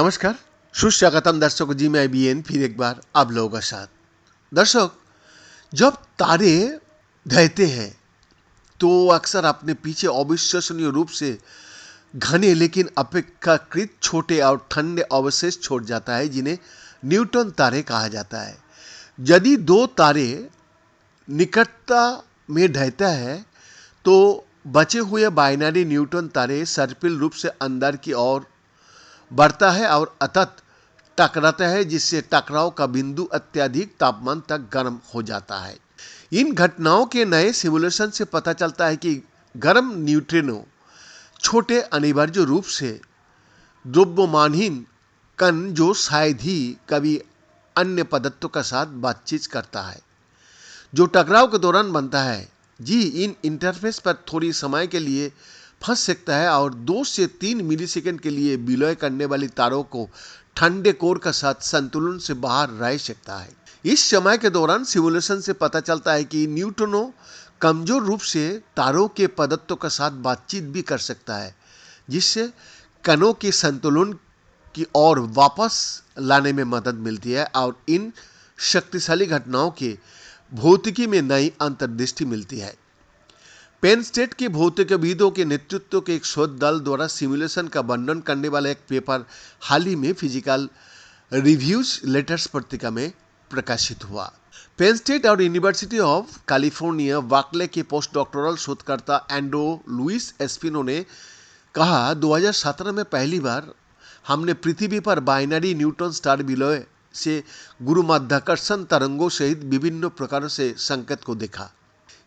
नमस्कार, सुस्वागतम दर्शकों जी। मैं बीएन फिर एक बार आप लोगों का साथ। दर्शक, जब तारे ढहते हैं तो अक्सर अपने पीछे अविश्वसनीय रूप से घने लेकिन अपेक्षाकृत छोटे और ठंडे अवशेष छोड़ जाता है, जिन्हें न्यूट्रॉन तारे कहा जाता है। यदि दो तारे निकटता में ढहता है तो बचे हुए बाइनरी न्यूट्रॉन तारे सर्पिल रूप से अंदर की ओर बढ़ता है और अतत टकराता है, जिससे टकराव का बिंदु अत्यधिक तापमान तक गर्म हो जाता है। इन घटनाओं के नए सिमुलेशन से पता चलता है कि गर्म न्यूट्रिनो छोटे अनिवार्य रूप से द्रव्यमानहीन कण जो शायद ही कभी अन्य पदार्थों के साथ बातचीत करता है, जो टकराव के दौरान बनता है। जी, इन इंटरफेस पर थोड़ी समय के लिए फंस सकता है और 2 से 3 मिलीसेकंड के लिए विलय करने वाली तारों को ठंडे कोर के साथ संतुलन से बाहर रह सकता है। इस समय के दौरान सिमुलेशन से पता चलता है कि न्यूट्रिनो कमजोर रूप से तारों के पदार्थों के साथ बातचीत भी कर सकता है, जिससे कणों के संतुलन की ओर वापस लाने में मदद मिलती है और इन शक्तिशाली घटनाओं के भौतिकी में नई अंतर्दृष्टि मिलती है। पेन स्टेट के भौतिकविदों के नेतृत्व के एक शोध दल द्वारा सिमुलेशन का वर्णन करने वाला एक पेपर हाल ही में फिजिकल रिव्यूज लेटर्स पत्रिका में प्रकाशित हुआ। पेन स्टेट और यूनिवर्सिटी ऑफ कैलिफोर्निया बर्कले के पोस्ट डॉक्टोरल शोधकर्ता एंड्रो लुइस एस्पिनो ने कहा, 2017 में पहली बार हमने पृथ्वी पर बाइनरी न्यूट्रॉन स्टार विलय से गुरुत्वाकर्षण तरंगों सहित विभिन्न प्रकारों से संकेत को देखा।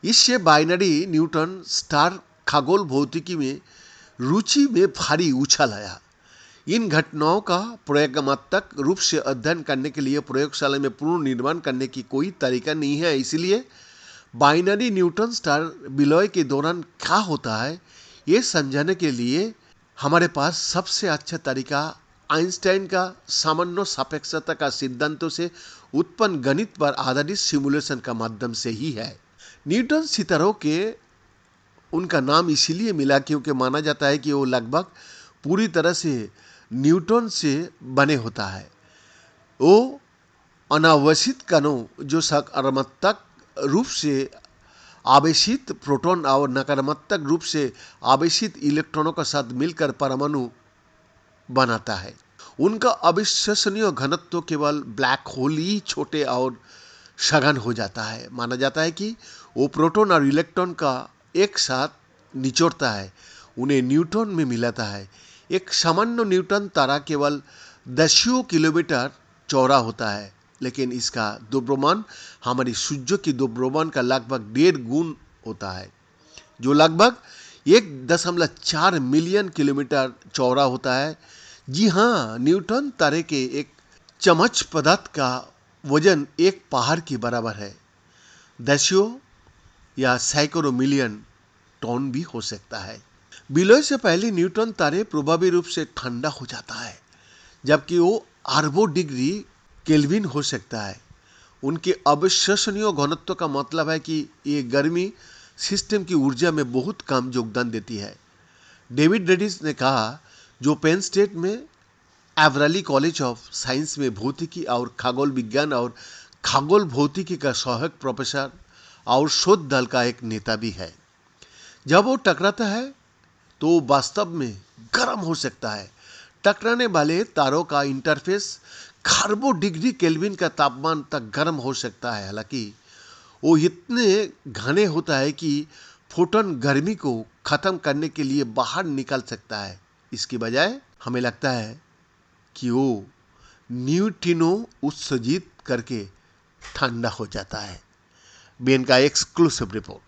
इससे बाइनरी न्यूट्रॉन स्टार खगोल भौतिकी में रुचि में भारी उछाल आया। इन घटनाओं का प्रयोगात्मक रूप से अध्ययन करने के लिए प्रयोगशाला में पुनर्निर्माण करने की कोई तरीका नहीं है, इसलिए बाइनरी न्यूट्रॉन स्टार विलय के दौरान क्या होता है ये समझाने के लिए हमारे पास सबसे अच्छा तरीका आइंस्टाइन का सामान्य सापेक्षता का सिद्धांतों से उत्पन्न गणित पर आधारित सिमुलेशन का माध्यम से ही है। न्यूट्रॉन सितारों के उनका नाम इसीलिए मिला क्योंकि माना जाता है कि वो लगभग पूरी तरह से न्यूट्रॉन से बने होता है। वो अनावश्यक कणों जो सकारात्मक रूप से आवेशित प्रोटॉन और नकारात्मक रूप से आवेशित इलेक्ट्रॉनों के साथ मिलकर परमाणु बनाता है। उनका अविश्वसनीय घनत्व केवल ब्लैक होल ही छोटे और सघन हो जाता है। माना जाता है कि वो प्रोटॉन और इलेक्ट्रॉन का एक साथ निचोड़ता है, उन्हें न्यूट्रॉन में मिलाता है। एक सामान्य न्यूट्रॉन तारा केवल दसियों किलोमीटर चौड़ा होता है, लेकिन इसका द्रव्यमान हमारी सूर्य की द्रव्यमान का लगभग 1.5 गुण होता है, जो लगभग 1.4 मिलियन किलोमीटर चौड़ा होता है। जी हाँ, न्यूट्रॉन तारे के एक चमच पदार्थ का वजन एक पहाड़ के बराबर है। दसियों या सैकड़ों मिलियन टन भी हो सकता है। विलय से पहले न्यूट्रॉन तारे प्रभावी रूप से ठंडा हो जाता है, जबकि वो अरबों डिग्री केल्विन हो सकता है। उनके अविश्वसनीय घनत्व का मतलब है कि ये गर्मी सिस्टम की ऊर्जा में बहुत कम योगदान देती है। डेविड रेडिस ने कहा, जो पेन स्टेट में एवरली कॉलेज ऑफ साइंस में भौतिकी और खगोल विज्ञान और खगोल भौतिकी का सहायक प्रोफेसर और शोध दल का एक नेता भी है। जब वो टकराता है तो वास्तव में गर्म हो सकता है। टकराने वाले तारों का इंटरफेस खरबों डिग्री केल्विन का तापमान तक गर्म हो सकता है। हालांकि वो इतने घने होता है कि फोटोन गर्मी को खत्म करने के लिए बाहर निकल सकता है। इसकी बजाय हमें लगता है कि वो न्यूट्रिनो उत्सर्जित करके ठंडा हो जाता है। बीएन का एक्सक्लूसिव रिपोर्ट।